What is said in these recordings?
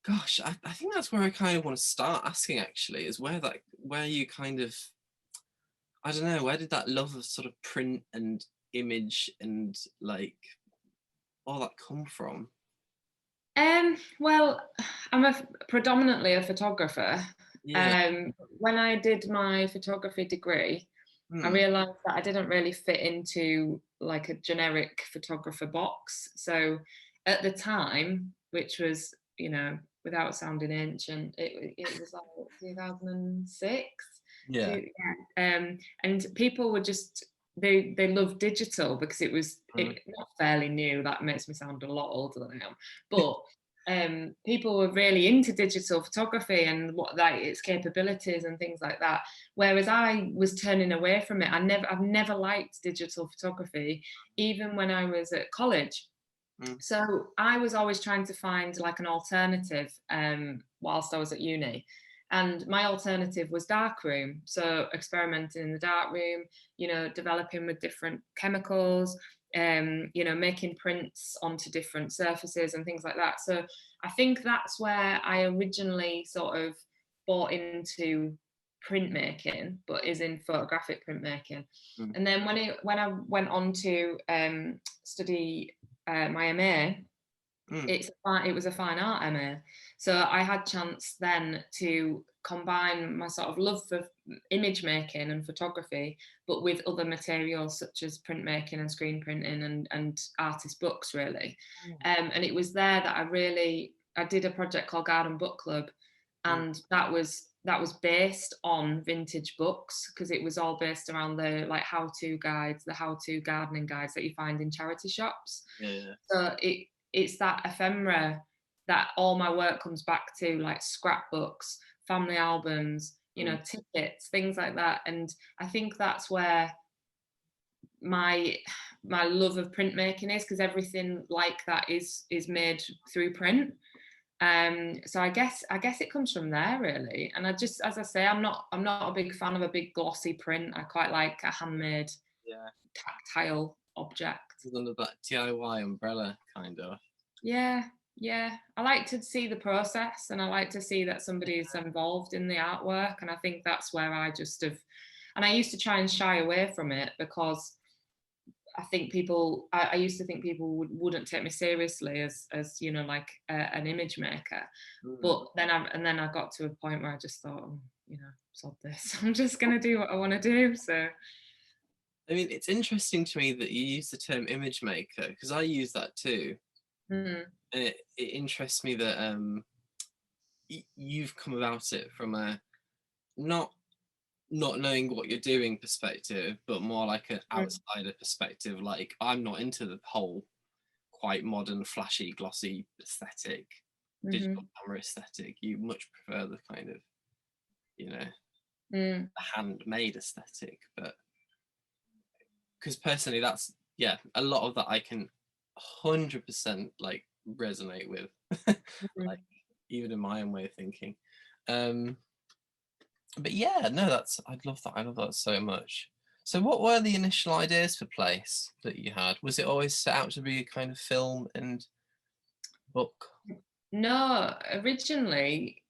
Gosh, I think that's where I kind of want to start asking actually, is where you kind of, I don't know, where did that love of sort of print and image and like all that come from? Well, I'm predominantly a photographer. Yeah. When I did my photography degree, I Hmm. realised that I didn't really fit into like a generic photographer box. So at the time, which was, without sounding ancient, it was like 2006. Yeah. And people were just they loved digital because Mm. it not fairly new. That makes me sound a lot older than I am, but people were really into digital photography and what like its capabilities and things like that. Whereas I was turning away from it. I've never liked digital photography, even when I was at college. Mm. So I was always trying to find like an alternative whilst I was at uni. And my alternative was darkroom. So experimenting in the darkroom, developing with different chemicals, making prints onto different surfaces and things like that. So I think that's where I originally sort of bought into printmaking, but is in photographic printmaking. Mm. And then when I went on to study my MA, Mm. it was a fine art MA. So I had chance then to combine my sort of love for image making and photography, but with other materials such as printmaking and screen printing and artist books really. And it was there that I did a project called Garden Book Club, Mm. and that was based on vintage books because it was all based around the like how-to guides, the how-to gardening guides that you find in charity shops. Yeah. Yeah. So it's that ephemera that all my work comes back to, like scrapbooks, family albums, Mm. tickets, things like that. And I think that's where my my love of printmaking is, because everything like that is made through print. So I guess it comes from there really. And I just, as I say, I'm not a big fan of a big glossy print. I quite like a handmade Yeah. tactile object. It's under that DIY umbrella kind of. Yeah, yeah. I like to see the process and I like to see that somebody's involved in the artwork. And I think that's where I just have, and I used to try and shy away from it because I used to think people wouldn't take me seriously as like an image maker. Mm. But then I got to a point where I just thought, oh, sod this. I'm just going to do what I want to do. So, I mean, it's interesting to me that you use the term image maker because I use that too, mm, and it interests me that you've come about it from a not not knowing what you're doing perspective, but more like an mm, outsider perspective. Like I'm not into the whole quite modern, flashy, glossy aesthetic, digital mhm, camera aesthetic. You much prefer the kind of, you know, mm, handmade aesthetic. But because personally, that's yeah, a lot of that I can 100% like resonate with, like mhm. even in my own way of thinking. Um, but yeah, no, that's I'd love that. I love that so much. So, what were the initial ideas for Place that you had? Was it always set out to be a kind of film and book? No, originally,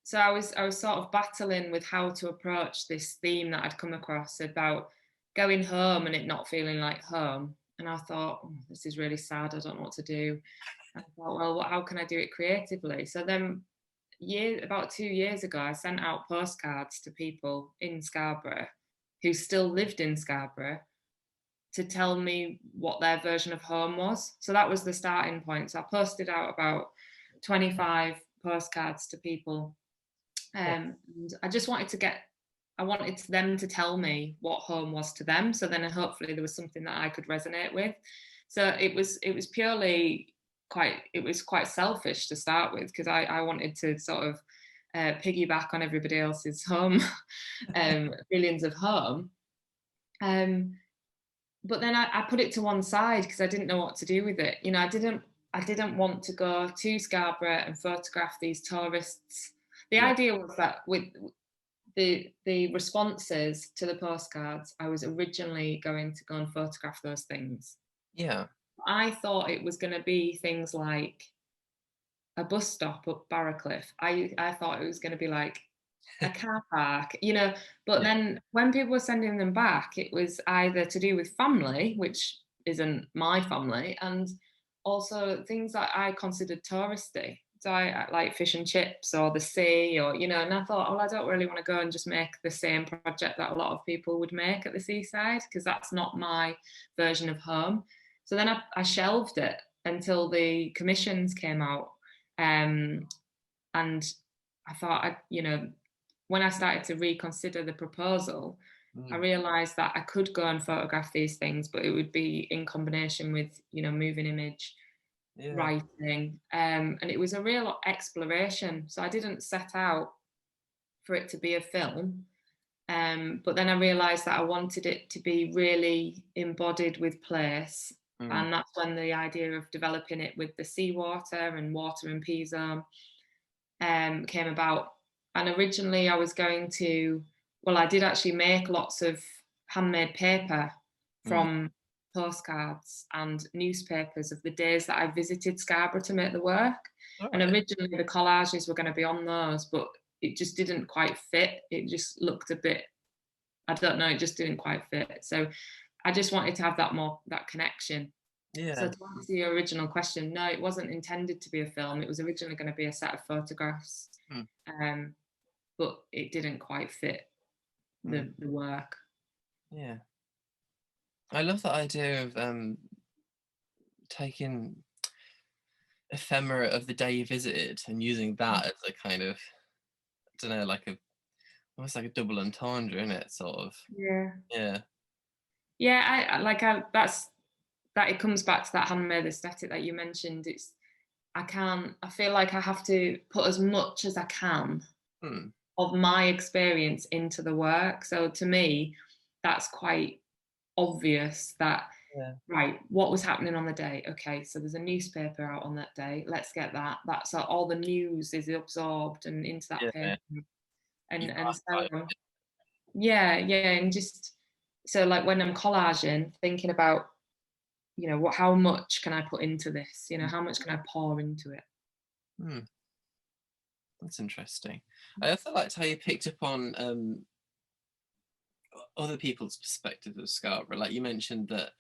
so I was sort of battling with how to approach this theme that I'd come across about going home and it not feeling like home. And I thought, "Oh, this is really sad. I don't know what to do." And I thought, well, how can I do it creatively? So then, about 2 years ago, I sent out postcards to people in Scarborough who still lived in Scarborough to tell me what their version of home was. So that was the starting point. So I posted out about 25 postcards to people. And I just I wanted them to tell me what home was to them. So then hopefully there was something that I could resonate with. So it was purely it was quite selfish to start with because I wanted to sort of piggyback on everybody else's home, feelings of home. Um, but then I put it to one side because I didn't know what to do with it. I didn't want to go to Scarborough and photograph these tourists. The Yeah, idea was that with the responses to the postcards, I was originally going to go and photograph those things. yeah, I thought it was going to be things like a bus stop up Barracliff. I thought it was going to be like a car park, but Yeah. then when people were sending them back, it was either to do with family, which isn't my family, and also things that I considered touristy. So I like fish and chips or the sea, or and I thought, well, I don't really want to go and just make the same project that a lot of people would make at the seaside, because that's not my version of home. So then I shelved it until the commissions came out, and I thought, when I started to reconsider the proposal, I Mm. realised that I could go and photograph these things, but it would be in combination with, moving image, Yeah. writing, and it was a real exploration. So I didn't set out for it to be a film, but then I realised that I wanted it to be really embodied with place, Mm. and that's when the idea of developing it with the seawater and water and P-zone came about. And originally I was going to, well, I did actually make lots of handmade paper Mm. from postcards and newspapers of the days that I visited Scarborough to make the work. All And right. originally the collages were going to be on those, but it just didn't quite fit. It just looked a bit, I don't know, it just didn't quite fit. So I just wanted to have that connection. So Yeah. to answer your original question, no, it wasn't intended to be a film. It was originally going to be a set of photographs, Mm. but it didn't quite fit Mm. the work. Yeah. I love that idea of taking ephemera of the day you visited and using that as a kind of, I don't know, like a almost like a double entendre in it, sort of. Yeah, Yeah. yeah. That it comes back to that handmade aesthetic that you mentioned. I feel like I have to put as much as I can Hmm. of my experience into the work. So to me, that's quite obvious that, Yeah. right, what was happening on the day? Okay, so there's a newspaper out on that day. Let's get that. That's all the news is absorbed and into that Yeah. paper, You've and so archived. on. Yeah, yeah, and just so like when I'm collaging, thinking about how much can I put into this? How much can I pour into it? Hmm. That's interesting. I also liked how you picked up on other people's perspectives of Scarborough. Like you mentioned that,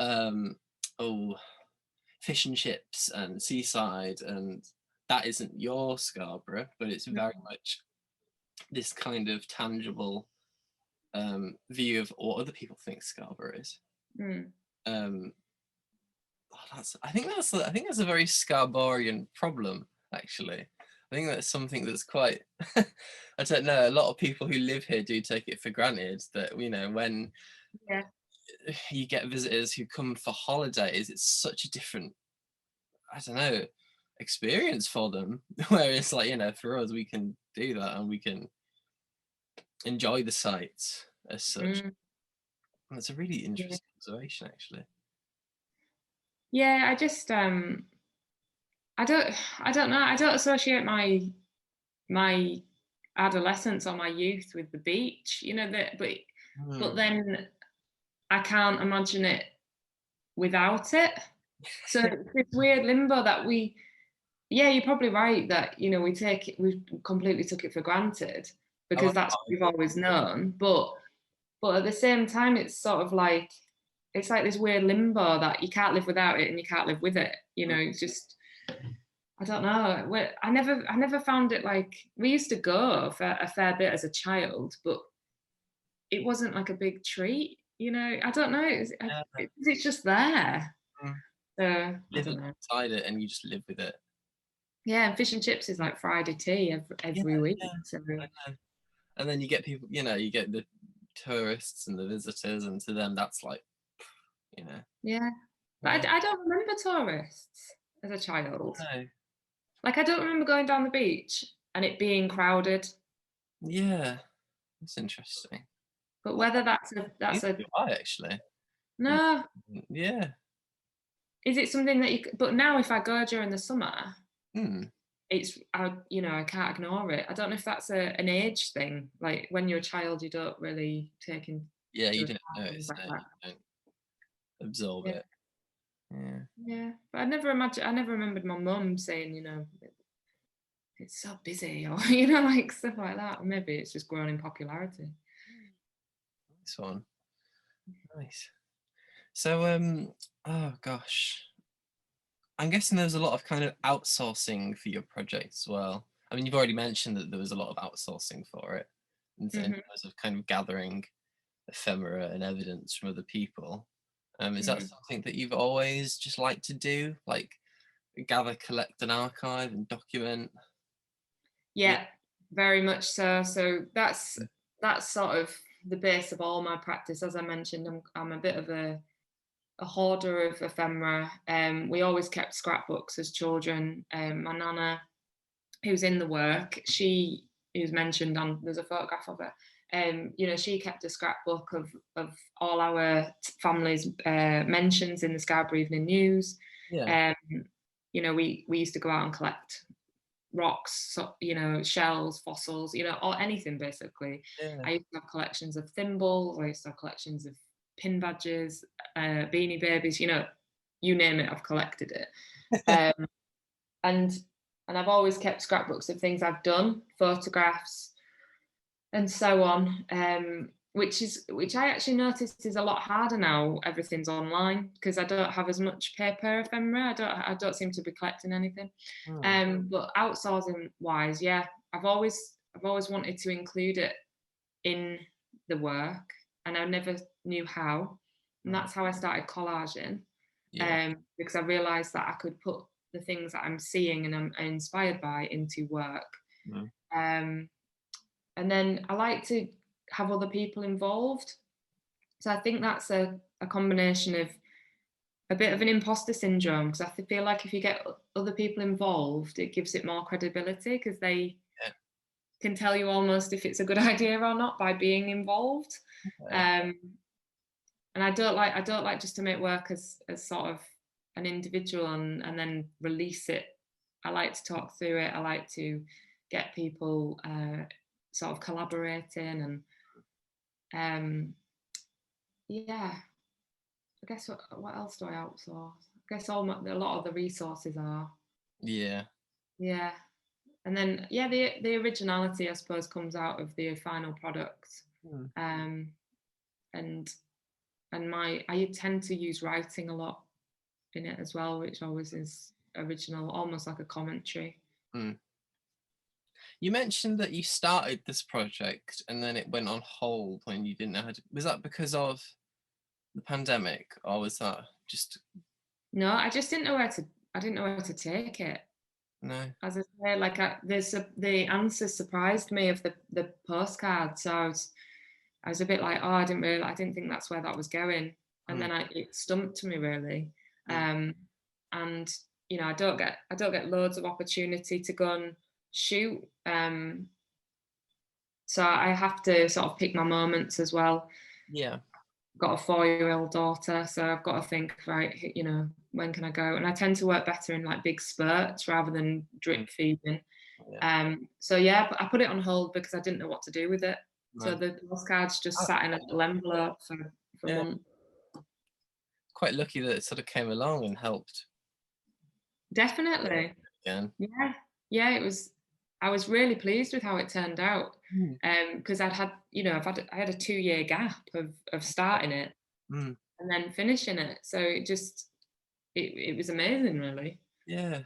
um, oh, fish and chips and seaside, and that isn't your Scarborough, but it's very much this kind of tangible view of what other people think Scarborough is. Mm. Um, I think that's a very Scarboroughian problem, actually. I think that's something that's quite I don't know, a lot of people who live here do take it for granted that, when Yeah, you get visitors who come for holidays, it's such a different, I don't know, experience for them. Whereas like, for us, we can do that and we can enjoy the sights as such. mm. And it's a really Yeah. interesting observation, actually. Yeah, I don't know. I don't associate my adolescence or my youth with the beach. That, but Hmm. then I can't imagine it without it. So it's this weird limbo that yeah, you're probably right that we completely took it for granted Oh, because that's what we've always known. But at the same time, it's like this weird limbo that you can't live without it and you can't live with it. It's just, I don't know. I never found it like, we used to go for a fair bit as a child, but it wasn't like a big treat. I don't know. yeah. It's just there. Mm. So I Live don't know. alongside it and you just live with it. Yeah, and fish and chips is like Friday tea Yeah, every week. yeah, So I know. And then you get people, you get the tourists and the visitors, and to them that's like, you know, yeah, but yeah, I don't remember tourists as a child. no, Like I don't remember going down the beach and it being crowded. yeah, that's interesting. But Well, whether that's a neither do I actually. Mm, no, yeah. is it something that but now if I go during the summer, Mm, I can't ignore it. I don't know if that's an age thing. Like when you're a child, you don't really take into yeah, you account don't things notice like it. that. You don't absorb Yeah. it. Yeah, but I never remembered my mum saying, it's so busy, or like stuff like that. Or maybe it's just grown in popularity. Nice one. Nice. So, oh gosh, I'm guessing there's a lot of kind of outsourcing for your project as well. I mean, you've already mentioned that there was a lot of outsourcing for it in Hmm. terms of kind of gathering ephemera and evidence from other people. Is that Hmm. something that you've always just liked to do, like gather, collect, and archive and document? Yeah. Yeah, very much so. So that's sort of the base of all my practice. As I mentioned, I'm a bit of a hoarder of ephemera. We always kept scrapbooks as children. My nana, who's in the work, who's mentioned on, there's a photograph of her. She kept a scrapbook of all our family's mentions in the Scarborough Evening News. Yeah. Um, we used to go out and collect rocks, shells, fossils, or anything basically. Yeah. I used to have collections of thimbles. I used to have collections of pin badges, beanie babies. You name it, I've collected it. Um, and and I've always kept scrapbooks of things I've done, photographs, and so on. Which I actually noticed is a lot harder now. Everything's online because I don't have as much paper ephemera. I don't seem to be collecting anything. Hmm. But outsourcing wise, yeah, I've always wanted to include it in the work, and I never knew how. And Hmm. that's how I started collaging, Yeah. because I realised that I could put the things that I'm seeing and I'm inspired by into work. Hmm. Um, and then I like to have other people involved. So I think that's a combination of a bit of an imposter syndrome, because I feel like if you get other people involved, it gives it more credibility because they Yeah. can tell you almost if it's a good idea or not by being involved. Okay. Um, and I don't like just to make work as sort of an individual and then release it. I like to talk through it. I like to get people sort of collaborating, and yeah. I guess what else do I outsource? I guess a lot of the resources are, Yeah. yeah. And then yeah, the originality I suppose comes out of the final product. Hmm. Um, and I tend to use writing a lot in it as well, which always is original, almost like a commentary. Hmm. You mentioned that you started this project and then it went on hold when you didn't know how to. Was that because of the pandemic, or was that just No, I didn't know where to take it. no? As I say, like the answer surprised me of the postcard. So I was a bit like, oh, I didn't think that's where that was going. And Hmm. then it stumped me really. Hmm. Um, and I don't get loads of opportunity to go and shoot. So I have to sort of pick my moments as well. Yeah. Got a 4-year-old daughter, so I've got to think, right, when can I go? And I tend to work better in like big spurts rather than Hmm. drip feeding. Yeah. So yeah, but I put it on hold because I didn't know what to do with it. So No. the postcards just Ah, sat in a little envelope for yeah. months. Quite lucky that it sort of came along and helped. Yeah. Definitely. Again. Yeah. Yeah, it was. I was really pleased with how it turned out. Hmm. Because I had a 2-year gap of starting it Hmm. and then finishing it. So it was amazing, really. Yeah.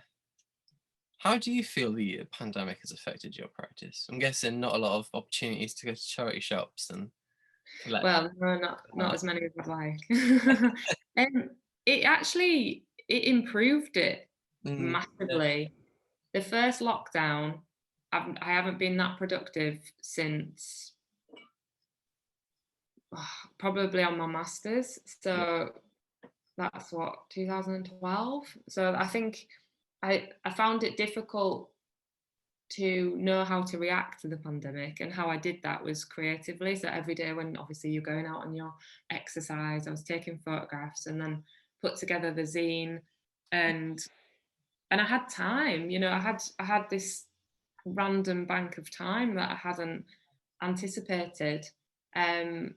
How do you feel the pandemic has affected your practice? I'm guessing not a lot of opportunities to go to charity shops and collect. Well, no, not as many as I'd like. um, it improved it Mm, yeah. massively. The first lockdown, I haven't been that productive since probably on my masters. Yeah. So that's what 2012. So I think I found it difficult to know how to react to the pandemic, and how I did that was creatively. So every day when obviously you're going out on your exercise, I was taking photographs and then put together the zine, and I had time. I had this random bank of time that I hadn't anticipated. And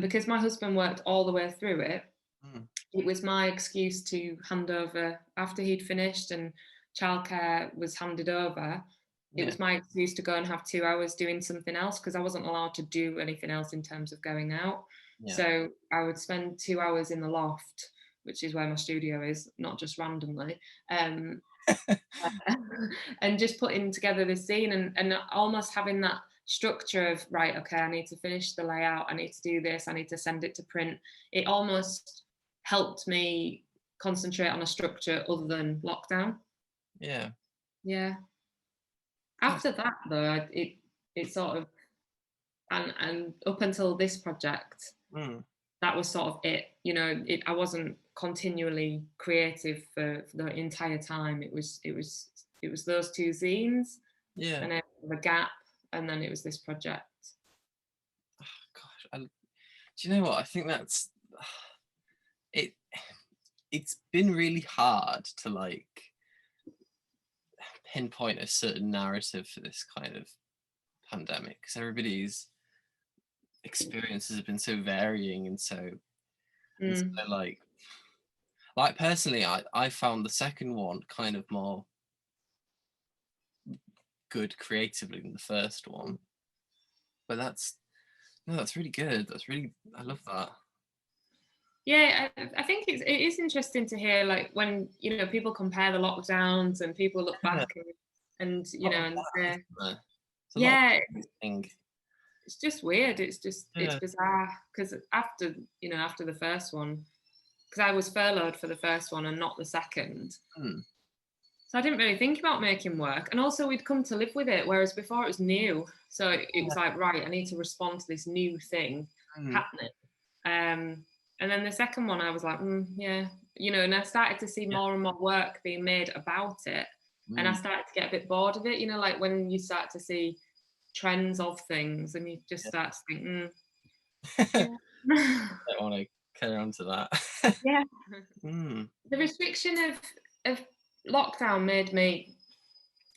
because my husband worked all the way through it, Mm, it was my excuse to hand over after he'd finished and childcare was handed over. It Yeah. was my excuse to go and have 2 hours doing something else because I wasn't allowed to do anything else in terms of going out. Yeah. So I would spend 2 hours in the loft, which is where my studio is, not just randomly, and just putting together this scene and almost having that structure of, right, okay, I need to finish the layout, I need to do this, I need to send it to print. It almost helped me concentrate on a structure other than lockdown. Yeah. Yeah. That's, After that, though, it sort of and up until this project, mm, that was sort of it. You know, I wasn't continually creative for the entire time. It was those two zines, yeah. and then the gap, and then it was this project. Gosh, do you know what? I think that's it. It's been really hard to like pinpoint a certain narrative for this kind of pandemic because everybody's experiences have been so varying and so like personally I found the second one kind of more good creatively than the first one, but that's really good. I love that. Yeah, I think it is interesting to hear, like, when, you know, people compare the lockdowns and people look Yeah, back and a you lot know, of and that, say, isn't there? It's a lot of yeah, thing. it's just weird. It's Yeah. bizarre because after the first one, because I was furloughed for the first one and not the second. Hmm. So I didn't really think about making work. And also we'd come to live with it, whereas before it was new. So it was like, right, I need to respond to this new thing Hmm. happening. And then the second one, I was like, yeah, you know, and I started to see Yeah. more and more work being made about it. And I started to get a bit bored of it, you know, like when you start to see trends of things and you just start to think, I yeah. don't want to carry on to that. Yeah. Hmm. The restriction of lockdown made me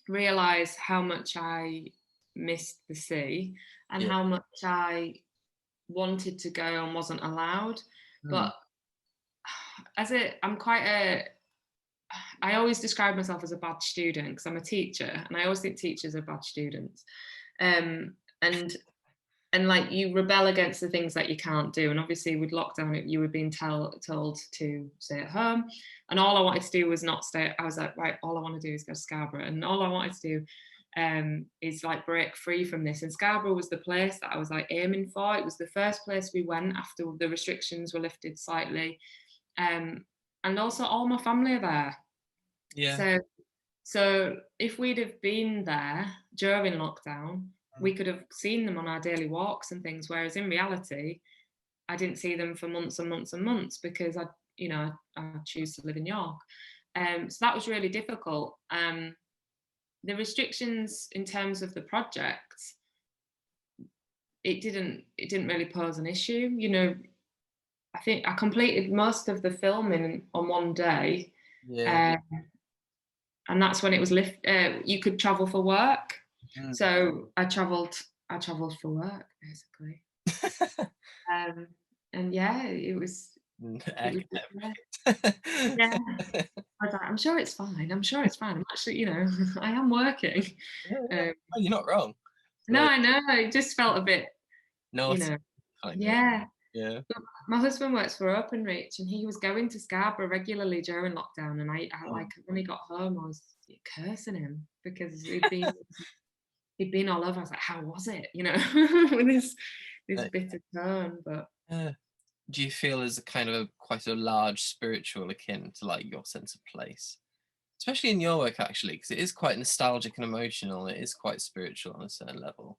realise how much I missed the sea and Yeah. how much I wanted to go and wasn't allowed. Hmm. But I'm quite I always describe myself as a bad student because I'm a teacher and I always think teachers are bad students. Um, and like you rebel against the things that you can't do. And obviously with lockdown, you were being told to stay at home. And all I wanted to do was not stay. I was like, right, all I want to do is go to Scarborough. And all I wanted to do is like break free from this. And Scarborough was the place that I was like aiming for. It was the first place we went after the restrictions were lifted slightly. And also all my family are there. Yeah. So if we'd have been there during lockdown, we could have seen them on our daily walks and things. Whereas in reality, I didn't see them for months and months and months because I choose to live in York. So that was really difficult. The restrictions in terms of the project, it didn't really pose an issue. You know, I think I completed most of the filming on one day. Yeah. And that's when it was you could travel for work. Mm. So I travelled for work basically. And yeah, it was yeah. Yeah. I was like, I'm sure it's fine. I'm actually, you know, I am working. Yeah. Oh, you're not wrong. No, Like, I know. It just felt a bit, you naughty, know, kind of. yeah. Yeah. But my husband works for Openreach and he was going to Scarborough regularly during lockdown. And I like when he got home, I was cursing him because he'd been all over. I was like, how was it? You know, with this bitter tone. But do you feel as a kind of quite a large spiritual akin to like your sense of place? Especially in your work, actually, because it is quite nostalgic and emotional. It is quite spiritual on a certain level.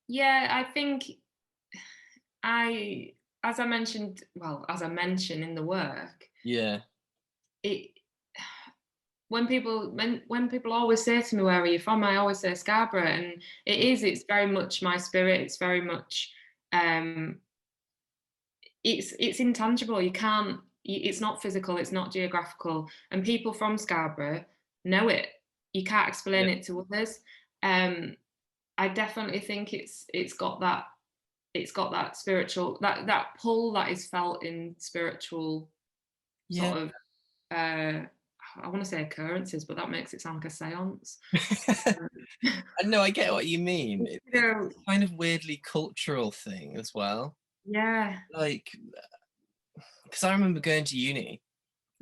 yeah, I think as I mentioned in the work, Yeah. it when people always say to me, where are you from? I always say Scarborough, and it's very much my spirit. It's very much it's intangible. It's not physical, it's not geographical, and people from Scarborough know it. You can't explain Yeah. it to others. I definitely think it's got that it's got that spiritual, that pull that is felt in spiritual Yeah. sort of, I want to say occurrences, but that makes it sound like a seance. I know, I get what you mean. You It's know, kind of weirdly cultural thing as well. yeah. Like, because I remember going to uni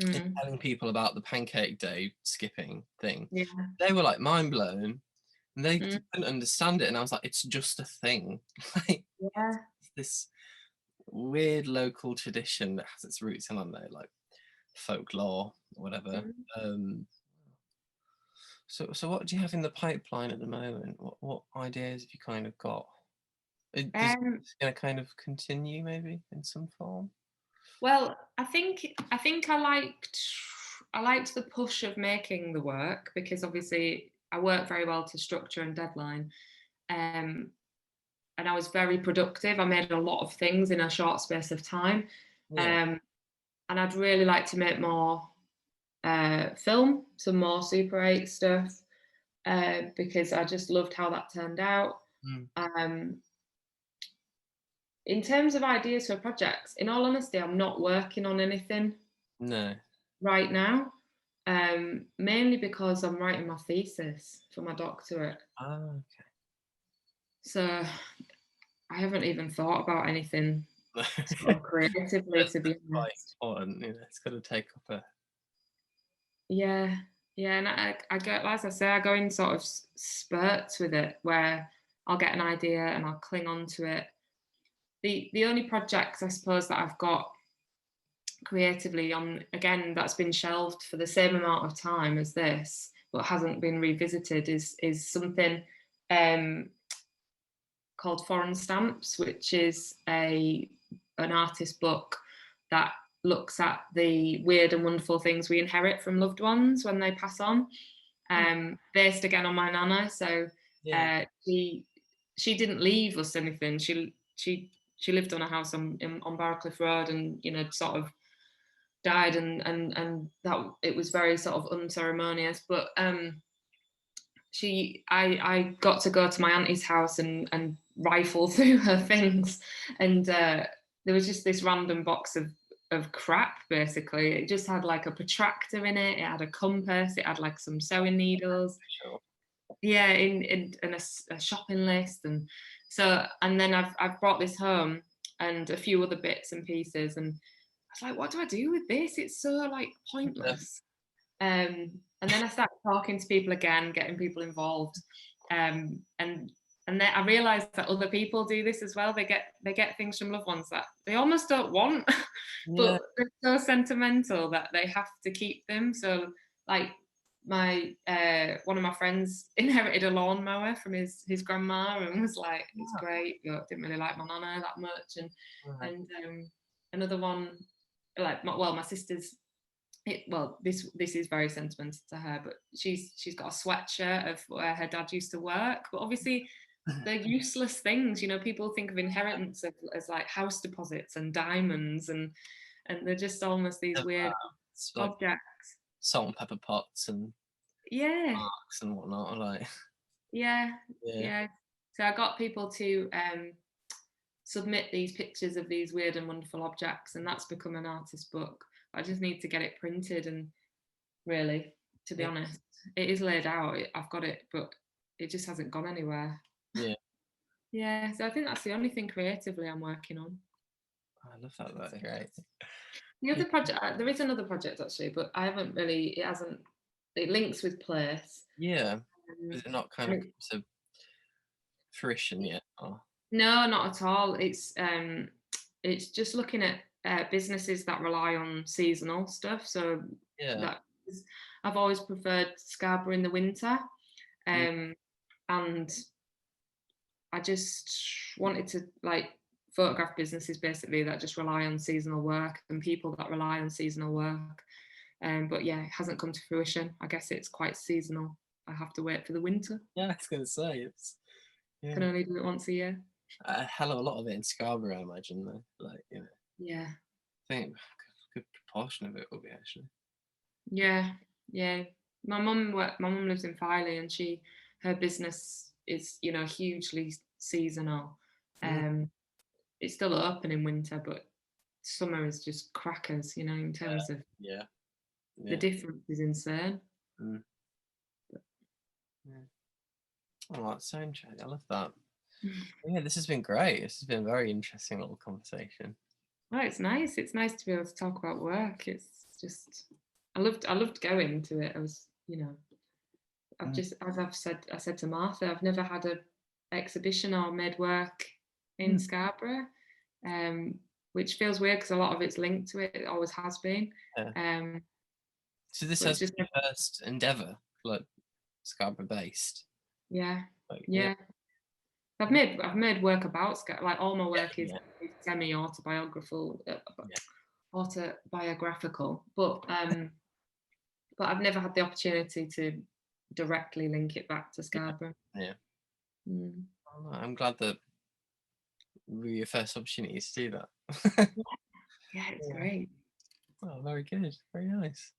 and Mm, telling people about the pancake day skipping thing. yeah. They were like mind blown and they Mm, couldn't understand it. And I was like, it's just a thing. Like yeah. this weird local tradition that has its roots in, I don't know, like folklore or whatever. Mm. Um, so what do you have in the pipeline at the moment? What ideas have you kind of got? Is Um, it going to kind of continue maybe in some form? well, I think I liked the push of making the work, because obviously I work very well to structure and deadline. Um, and I was very productive. I made a lot of things in a short space of time. Yeah. Um, and I'd really like to make more film, some more Super 8 stuff, because I just loved how that turned out. Mm. Um, in terms of ideas for projects, in all honesty, I'm not working on anything No. right now, mainly because I'm writing my thesis for my doctorate. Ah, So I haven't even thought about anything sort okay. of creatively, That's to be quite honest. important. It's got to take up a. Yeah, yeah, and I go, as I say, I go in sort of spurts with it, where I'll get an idea and I'll cling on to it. The only projects I suppose that I've got creatively on, again, that's been shelved for the same amount of time as this, but hasn't been revisited, is something um, called Foreign Stamps, which is an artist book that looks at the weird and wonderful things we inherit from loved ones when they pass on. Based again on my nana. So Yeah. she didn't leave us anything. She lived on a house on Barracliff Road, and sort of died, and that it was very sort of unceremonious. But I got to go to my auntie's house and rifle through her things, and there was just this random box of crap. Basically, it just had like a protractor in it. It had a compass. It had like some sewing needles. Sure. Yeah, in a shopping list, and then I've brought this home and a few other bits and pieces, and I was like, what do I do with this? It's so like Yeah. pointless. And then I started talking to people again, getting people involved, and then I realised that other people do this as well. They get things from loved ones that they almost don't want, Yeah. but they're so sentimental that they have to keep them. So, like, my one of my friends inherited a lawnmower from his grandma and was like, it's great, but didn't really like my nana that much. And another one, like, my sister's, this is very sentimental to her, but she's got a sweatshirt of where her dad used to work. But obviously they're useless things. People think of inheritance as like house deposits and diamonds, and they're just almost these weird It's like objects. salt and pepper pots and Yeah, marks and whatnot. Like, yeah, yeah. yeah. So I got people to submit these pictures of these weird and wonderful objects, and that's become an artist book. I just need to get it printed, and really, to be Yeah. honest, it is laid out. I've got it, but it just hasn't gone anywhere. Yeah. Yeah, so I think that's the only thing creatively I'm working on. I love that. That's great. The Yeah. other project, there is another project actually, but I haven't really. It hasn't. It links with place. Yeah. Is Um, it not kind and of come to fruition yet? Or no, not at all. It's just looking at businesses that rely on seasonal stuff. So yeah. that I've always preferred Scarborough in the winter, Mm. and I just wanted to like photograph businesses basically that just rely on seasonal work and people that rely on seasonal work. But yeah, it hasn't come to fruition. I guess it's quite seasonal. I have to wait for the winter. Yeah, I was gonna say it's Can yeah only do it once a year. a hell of a lot of it in Scarborough, I imagine. Though, like Yeah, I think a good proportion of it will be actually. yeah, yeah. My mum lives in Filey, and her business is hugely seasonal. Mm. Um, it's still open in winter, but summer is just crackers, you know, in terms of Yeah. the difference is insane. Mm. Yeah. Oh, that's so interesting. I love that. Yeah, this has been great. This has been a very interesting little conversation. Oh, it's nice. It's nice to be able to talk about work. It's just I loved going to it. I was, you know, I've just, as I said to Martha, I've never had a exhibition or made work in Scarborough, which feels weird because a lot of it's linked to it. It always has been. Yeah. So this But it's has just been your first endeavour, like Scarborough based. yeah, Like, yeah. I've made work about like all my work is semi autobiographical, but I've never had the opportunity to directly link it back to Scarborough. Yeah. Mm. Oh, I'm glad that were your first opportunity to do that. Yeah, it's great. Oh, very good. Very nice.